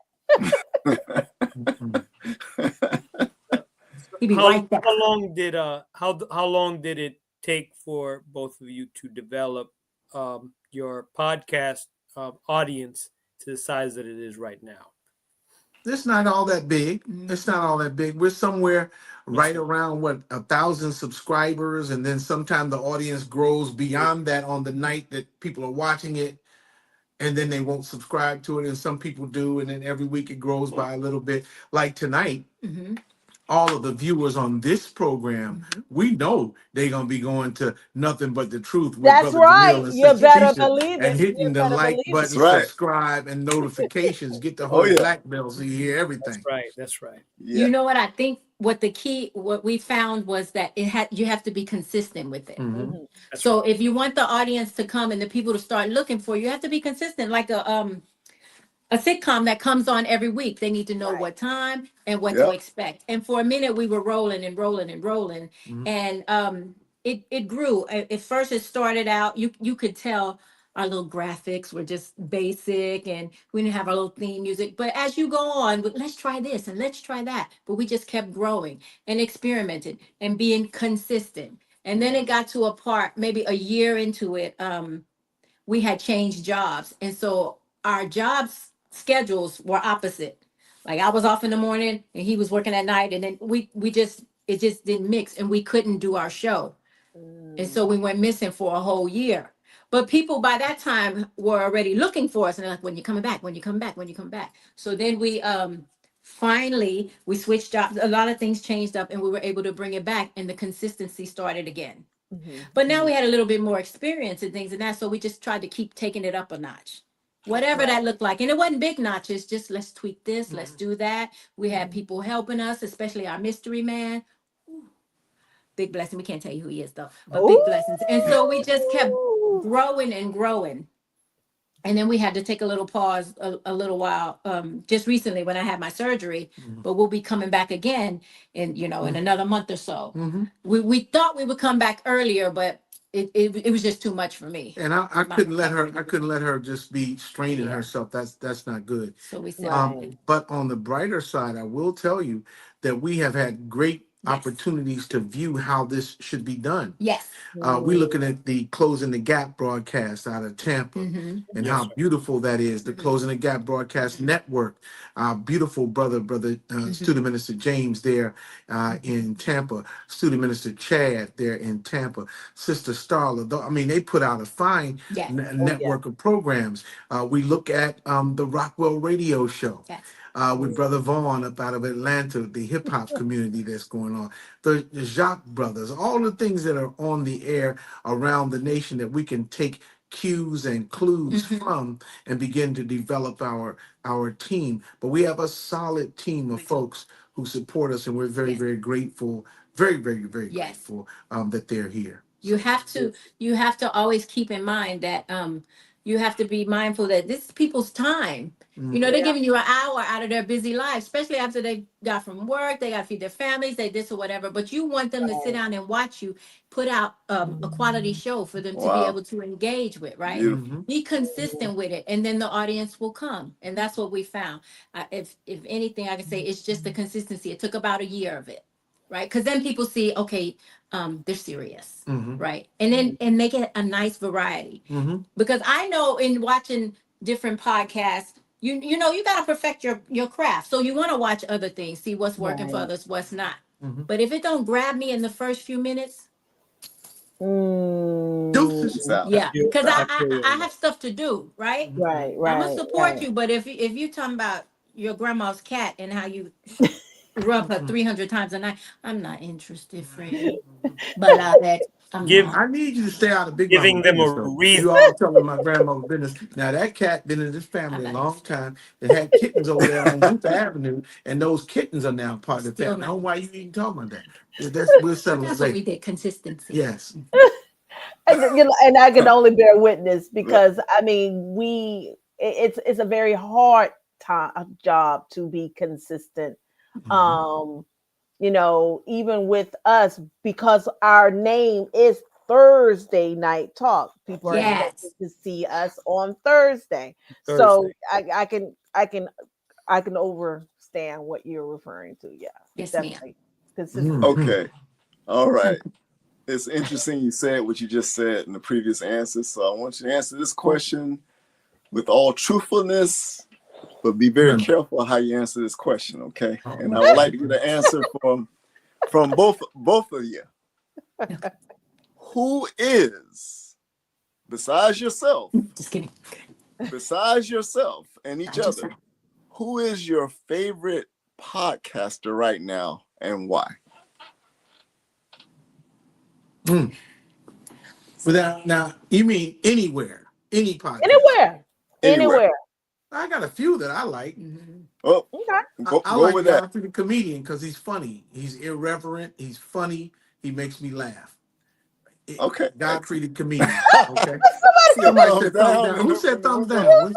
He be How right there. how long did it take for both of you to develop your podcast audience to the size that it is right now? It's not all that big. It's not all that big. We're somewhere right around 1,000 subscribers, and then sometimes the audience grows beyond that on the night that people are watching it, and then they won't subscribe to it, and some people do, and then every week it grows by a little bit. Like tonight, all of the viewers on this program, we know they're gonna be going to Nothing But the Truth with That's Brother right. Jamil and You Sister better Tisha believe and it. You hitting the better like believe it. That's button, right. subscribe, and notifications. Get the Oh whole yeah. black belt so you hear everything. That's right. You Yeah. know what I think what we found was that you have to be consistent with it. Mhm. That's So right. if you want the audience to come and the people to start looking for you have to be consistent. Like a sitcom that comes on every week. They need to know Right. what time and what to Yep. expect. And for a minute, we were rolling and rolling and rolling, and it grew. At first, it started out. You could tell our little graphics were just basic, and we didn't have our little theme music. But as you go on, let's try this and let's try that. But we just kept growing and experimented and being consistent. And then it got to a part, maybe a year into it. We had changed jobs, and so our jobs schedules were opposite. Like I was off in the morning and he was working at night, and then we just it just didn't mix, and we couldn't do our show, and so we went missing for a whole year. But people by that time were already looking for us, and they're like, when you coming back, when you come back, when you come back. So then we finally we switched jobs. A lot of things changed up, and we were able to bring it back, and the consistency started again. But now we had a little bit more experience and things and that, so we just tried to keep taking it up a notch, whatever that looked like. And it wasn't big notches, just let's tweak this, let's do that. We had people helping us, especially our mystery man. Ooh, big blessing. We can't tell you who he is though, but big blessings. And so we just kept growing and growing. And then we had to take a little pause a little while, just recently when I had my surgery, but we'll be coming back again in, in another month or so. We thought we would come back earlier, but it was just too much for me. And I couldn't let her just be straining herself. That's not good. So we said, but on the brighter side, I will tell you that we have had great opportunities to view how this should be done. Yes. We're looking at the Closing the Gap broadcast out of Tampa and how beautiful that is. The Closing the Gap broadcast network. Our beautiful brother, Student Minister James there in Tampa. Student Minister Chad there in Tampa. Sister Starla. I mean, they put out a fine network of programs. We look at the Rockwell Radio Show. Yes. With Brother Vaughn up out of Atlanta, the hip hop community that's going on, the Jacques brothers, all the things that are on the air around the nation that we can take cues and clues from and begin to develop our team. But we have a solid team of folks who support us, and we're very, very grateful, very, very, very grateful that they're here. You have to always keep in mind that you have to be mindful that this is people's time. They're giving you an hour out of their busy life, especially after they got from work, they got to feed their families, they this or whatever. But you want them to sit down and watch you put out a quality show for them to be able to engage with, right? Be consistent with it, and then the audience will come. And that's what we found. If anything, I can say it's just the consistency. It took about a year of it, right? Because then people see, okay, they're serious, right? And then they get a nice variety. Because I know in watching different podcasts, you got to perfect your craft. So you want to watch other things, see what's working for others, what's not. But if it don't grab me in the first few minutes, because I have stuff to do, right? Right. I'm gonna support you, but if you talking about your grandma's cat and how you rub her 300 times a night, I'm not interested, friend. Beloved, I need you to stay out of Big Giving Mama them business, a though. reason. You all telling my grandmother's business. Now that cat been in this family a long time. It had kittens over there on Luther Avenue, and those kittens are now part of the family. I don't know why you even talking about that. We'll settle that's later. what we did. Consistency. Yes. And I can only bear witness because I mean it's a very hard job to be consistent. Even with us, because our name is Thursday Night Talk, people are expected to see us on Thursday. So I can understand what you're referring to. Yeah, yes, definitely. Okay, all right. It's interesting you said what you just said in the previous answer. So I want you to answer this question with all truthfulness, but be very careful how you answer this question, okay? And I would like to get an answer from both of you. Who is, besides yourself, just kidding, besides yourself and each other, who is your favorite podcaster right now and why? Without now, you mean anywhere, any podcast? Anywhere. I got a few that I like. Oh, okay. I like Godfrey the comedian because he's funny. He's irreverent. He's funny. He makes me laugh. Okay. Godfrey the comedian. Okay. Somebody said thumbs down. Who said thumbs down? No,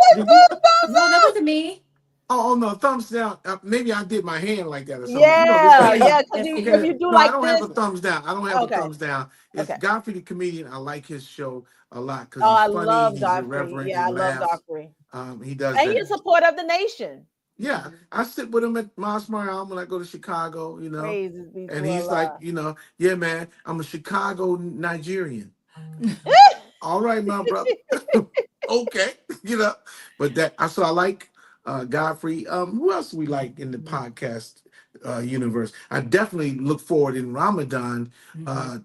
that wasn't me. Oh no, thumbs down. Maybe I did my hand like that or something. Yeah. Because if you do I don't have a thumbs down. I don't have a thumbs down. It's Godfrey the comedian. I like his show a lot because he's funny. Love he's Godfrey. irreverent. Yeah, I love laughs. Godfrey. He does. And he's a support of the nation. Yeah, I sit with him at Mosque Mariam when I go to Chicago. Praises be to and he's Allah. like, yeah, man, I'm a Chicago Nigerian. All right, my brother. Okay, but I like Godfrey. Who else do we like in the podcast universe? I definitely look forward in Ramadan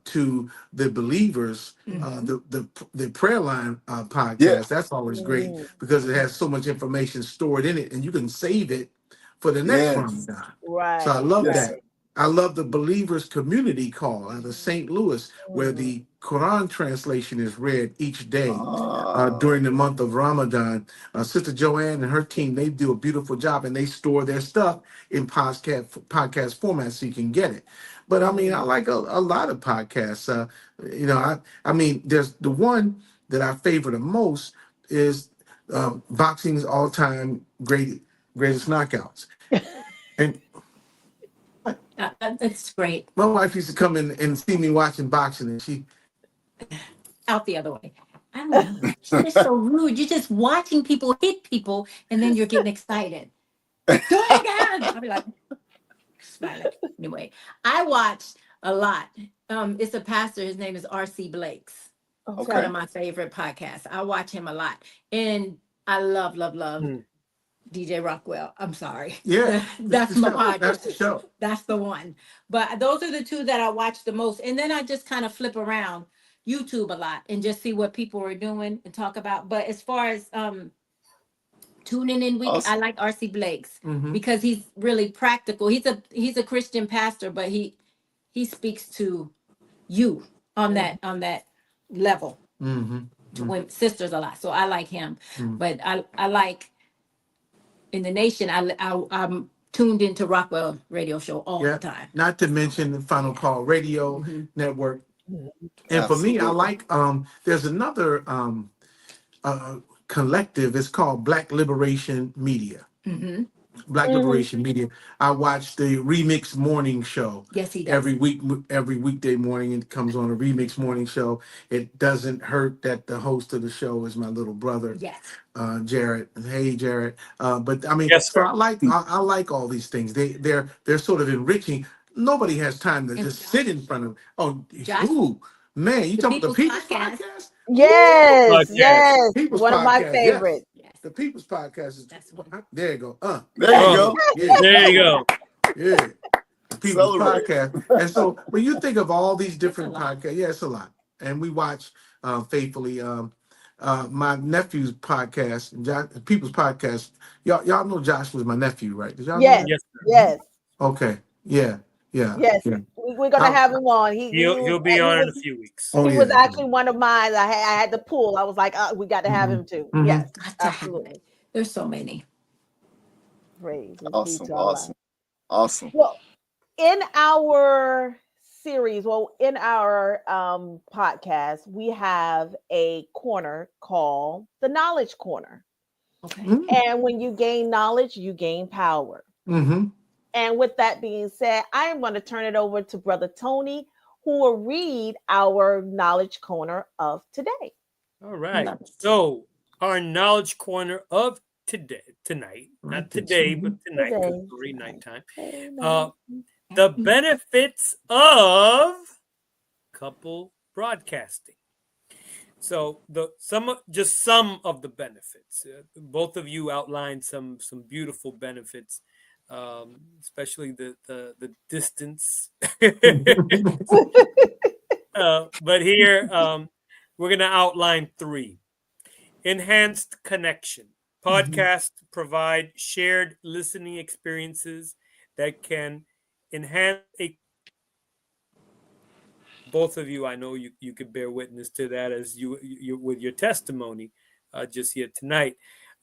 to the Believers, the prayer line podcast. Yeah. That's always great because it has so much information stored in it, and you can save it for the next Ramadan. Right. So I love that. I love the Believers Community Call out of St. Louis, where the Quran translation is read each day during the month of Ramadan. Sister Joanne and her team, they do a beautiful job, and they store their stuff in podcast format so you can get it. But I mean, I like a lot of podcasts. I mean, there's the one that I favor the most is boxing's all-time greatest knockouts. And That's great. my wife used to come in and see me watching boxing, and she Out the other way. I don't know. It's just so rude. You're just watching people hit people, and then you're getting excited. Do it again. I'll be like, smiling. Anyway, I watched a lot. It's a pastor. His name is R.C. Blakes. Okay. One of my favorite podcasts. I watch him a lot, and I love DJ Rockwell. I'm sorry. Yeah, that's my podcast. That's the show. That's the one. But those are the two that I watch the most. And then I just kind of flip around YouTube a lot and just see what people are doing and talk about. But as far as tuning in week, Awesome. I like RC Blake's because he's really practical. He's a Christian pastor, but he speaks to you on that level to women, sisters a lot. So I like him. But I like in the nation, I'm tuned into Rockwell radio show all the time. Not to mention the Final Call Radio Network. And for me, I like there's another collective. It's called Black Liberation Media. Black Liberation Media. I watch the Remix Morning Show. Yes, he does. Every weekday morning it comes on a Remix Morning Show. It doesn't hurt that the host of the show is my little brother. Yes. Jared. Hey, Jared. But I mean, Yes, so I like all these things. They're sort of enriching. Nobody has time to just sit in front of. Josh, Man, you talking about the People's Podcast? Podcast? Yes, Podcast. yes. People's One of my Podcast, favorites. Yes. The People's Podcast is. That's what. There you go. There you go. Yeah. There you go. Yeah. The People's Celebrate. Podcast. And so when you think of all these different podcasts, it's a lot. And we watch faithfully my nephew's podcast, People's Podcast. Y'all know Josh was my nephew, right? Did y'all know Yes, that? Yes, sir. yes, Okay. Yeah. yes. Yeah. We're gonna have him on. He'll be on in a few weeks. Oh, He yeah. was actually one of mine. I had to pull. I was like, we got to have him too. Mhm. Yes, Got to have absolutely. it. There's so many. Praise be Awesome. to Allah. Awesome. Well, in our series, in our podcast, we have a corner called the Knowledge Corner. Okay. And when you gain knowledge, you gain power. Mm-hmm. And with that being said, I am going to turn it over to Brother Tony, who will read our Knowledge Corner of today. All right. So our knowledge corner of tonight, not today, but tonight, because it's already nighttime. The benefits of couple broadcasting. So some of the benefits. Both of you outlined some beautiful benefits, especially the distance. But here we're going to outline 3. Enhanced connection. Podcasts provide shared listening experiences that can enhance both of you. I know you could bear witness to that as you with your testimony just here tonight.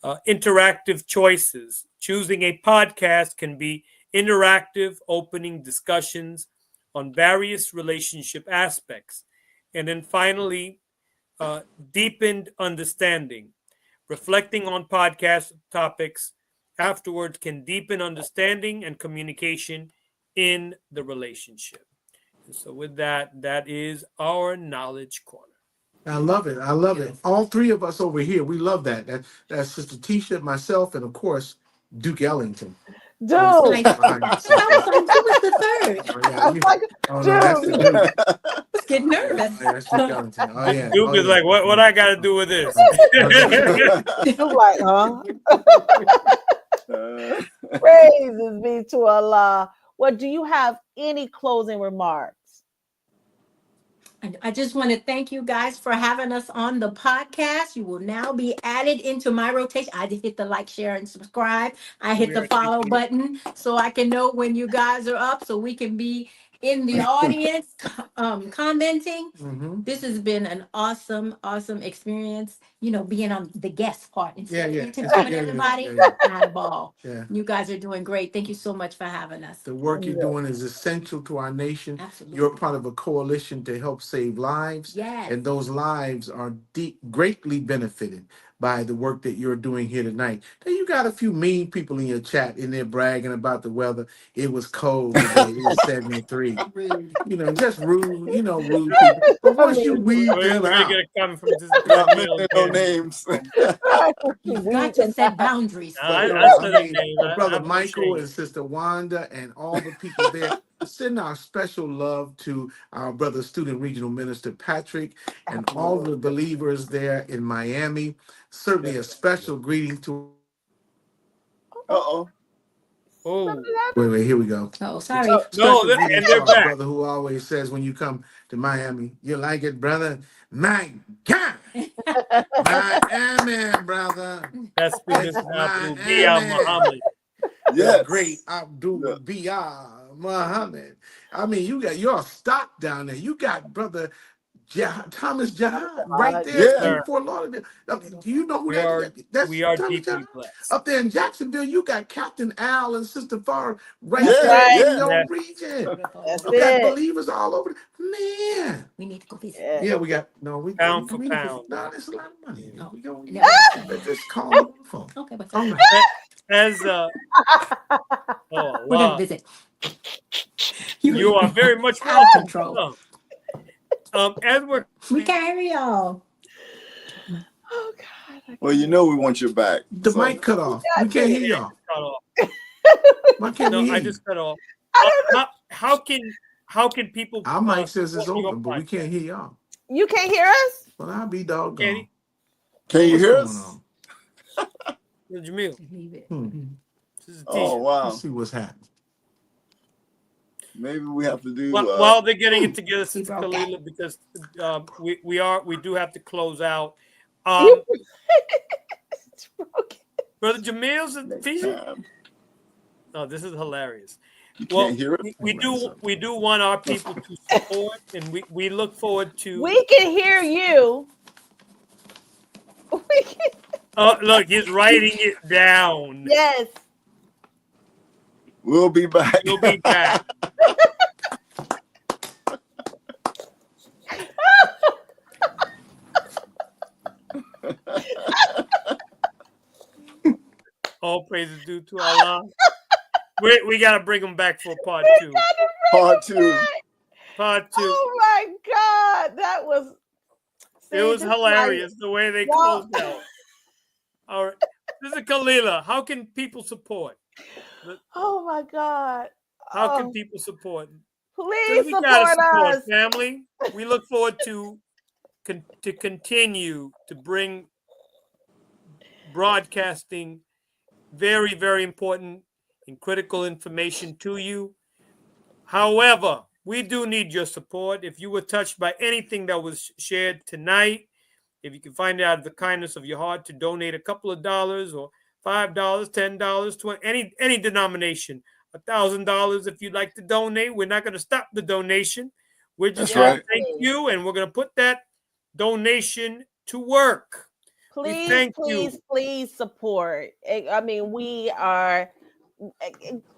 Interactive choices. Choosing a podcast can be interactive, opening discussions on various relationship aspects. And then finally, deepened understanding. Reflecting on podcast topics afterwards can deepen understanding and communication in the relationship. And so with that is our knowledge corner. I love it. I love it. All 3 of us over here, we love that. That's Sister Tisha, myself, and of course, Duke Ellington. Dude, Like, I was who was the third? I was like, Oh, no, that's the Duke. I was getting nervous. Yeah, that's Duke Ellington. Oh, yeah. Duke is like, what I got to do with this? I'm like, huh? Praises be to Allah. Well, do you have any closing remarks? And I just want to thank you guys for having us on the podcast. You will now be added into my rotation. I just hit the like, share, and subscribe. I hit We the follow appreciate it. button so I can know when you guys are up so we can be in the audience commenting. Mm-hmm. This has been an awesome, awesome experience. You know, being on the guest part instead of interviewing everybody. I had a ball. Yeah. You guys are doing great. Thank you so much for having us. The work you're doing is essential to our nation. Absolutely. You're part of a coalition to help save lives. Yes. And those lives are greatly benefited by the work that you're doing here tonight. Now, you got a few mean people in your chat in there bragging about the weather. It was cold today. It was 73. Rude. You know, just rude, rude people. But once you weed We're them gonna out, get it coming from this. Not mentioning no names. You've got to set boundaries. I said I mean, a name. my brother I'm Michael ashamed. and sister Wanda and all the people there. Send our special love to our brother student regional minister Patrick and all the believers there in Miami. Certainly a special greeting to. Uh-oh. Oh Wait, here we go. Oh, sorry. no, Special and greetings to they're our back. brother who always says when you come to Miami, you like it, brother? My God. Miami, brother. That's It's Mr. Abdul Miami. Muhammad. The great Yeah. Abdul Biya Muhammad. I mean, you got your stock down there. You got brother Thomas Jahan right there Yeah. in Fort Lauderdale. Do you know who We that are is? That's we are Thomas deeply Jahan. blessed. Up there in Jacksonville, you got Captain Al and Sister Farr right Yeah, there in yeah. your Yeah. region. That's You got it. believers all over. Man. We need to go visit. Yeah, we got no. Pound for pound. No, there's a lot of money. No. We go. No. Let's just call them on the phone. Okay, but All right. As we're gonna wow. visit. You are very much Out of welcome. control. As we're We carry on. Oh God. Well, you know we want you back. The so- mic cut off. We can't hear y'all. cut off. Why can't we No, hear I you? just cut off. How can people? Our mic says it's support your open, but we podcast? can't hear y'all. You can't hear us? Well, I'll be doggone. Kenny? Can you What's hear going us? on? Jamil, Leave it. this is a Oh, t-shirt. wow. Let's see what's happening. Maybe we have to do... While they're getting it together, since broke Kalila, because we do have to close out. It's broken. Brother Jamil's a next t-shirt. time. Oh, this is hilarious. You Well, can't hear it? we do want our people to support, and we look forward to. We can hear you. We can, Oh, look, he's writing it down. yes. We'll be back. You'll be back. All praise is due to Allah. We gotta bring him back for part two. Part 2. Part 2. Oh my God. That was It was this is hilarious the way they Wow. closed out. All right. This is Kalila. How can people support? Oh my God. How can Oh, people support? please We gotta support us. family. We look forward to continue to bring broadcasting very, very important and critical information to you. However, we do need your support. If you were touched by anything that was shared tonight, if you can find it out of the kindness of your heart to donate a couple of dollars or $5, $10, $20, any denomination, $1,000 if you'd like to donate. We're not going to stop the donation. We're just That's going right. to thank you, and we're going to put that donation to work. Please, thank please, you. please support. I mean, we are.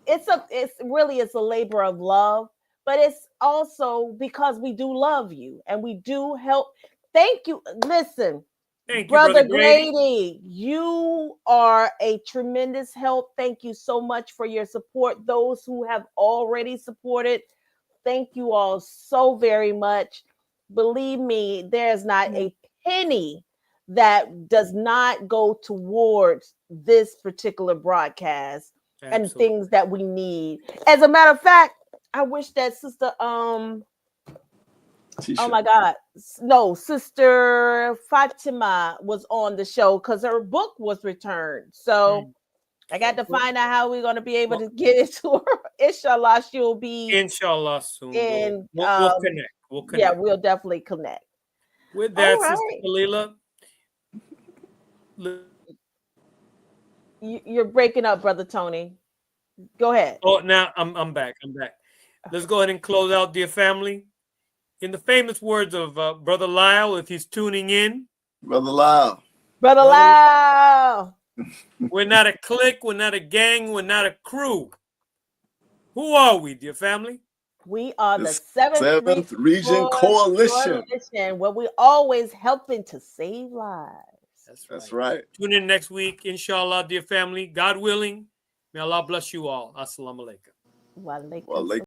It's really a labor of love, but it's also because we do love you and we do help. Thank you. Listen, Thank you, Brother Grady. Grady, you are a tremendous help. Thank you so much for your support. Those who have already supported, thank you all so very much. Believe me, there's not a penny that does not go towards this particular broadcast and Absolutely. things that we need. As a matter of fact, I wish that sister T-shirt. oh my God. No, Sister Fatima was on the show because her book was returned. So I got to find out how we're going to be able to get it to her. Inshallah, she'll be Inshallah soon. in We'll connect. We'll Yeah, connect. we'll definitely connect. With that, All Sister right. Kalila, You're breaking up, Brother Tony. Go ahead. oh, now I'm back. I'm back. Let's go ahead and close out, dear family. In the famous words of Brother Lyle, if he's tuning in, Brother Lyle. Brother Lau. we're not a clique, we're not a gang, we're not a crew. Who are we, dear family? We are the The 7th Region Coalition. where we're always helping to save lives. That's right. Tune in next week, inshallah, dear family. God willing, may Allah bless you all. Assalamu alaikum. Walaikum Walaikum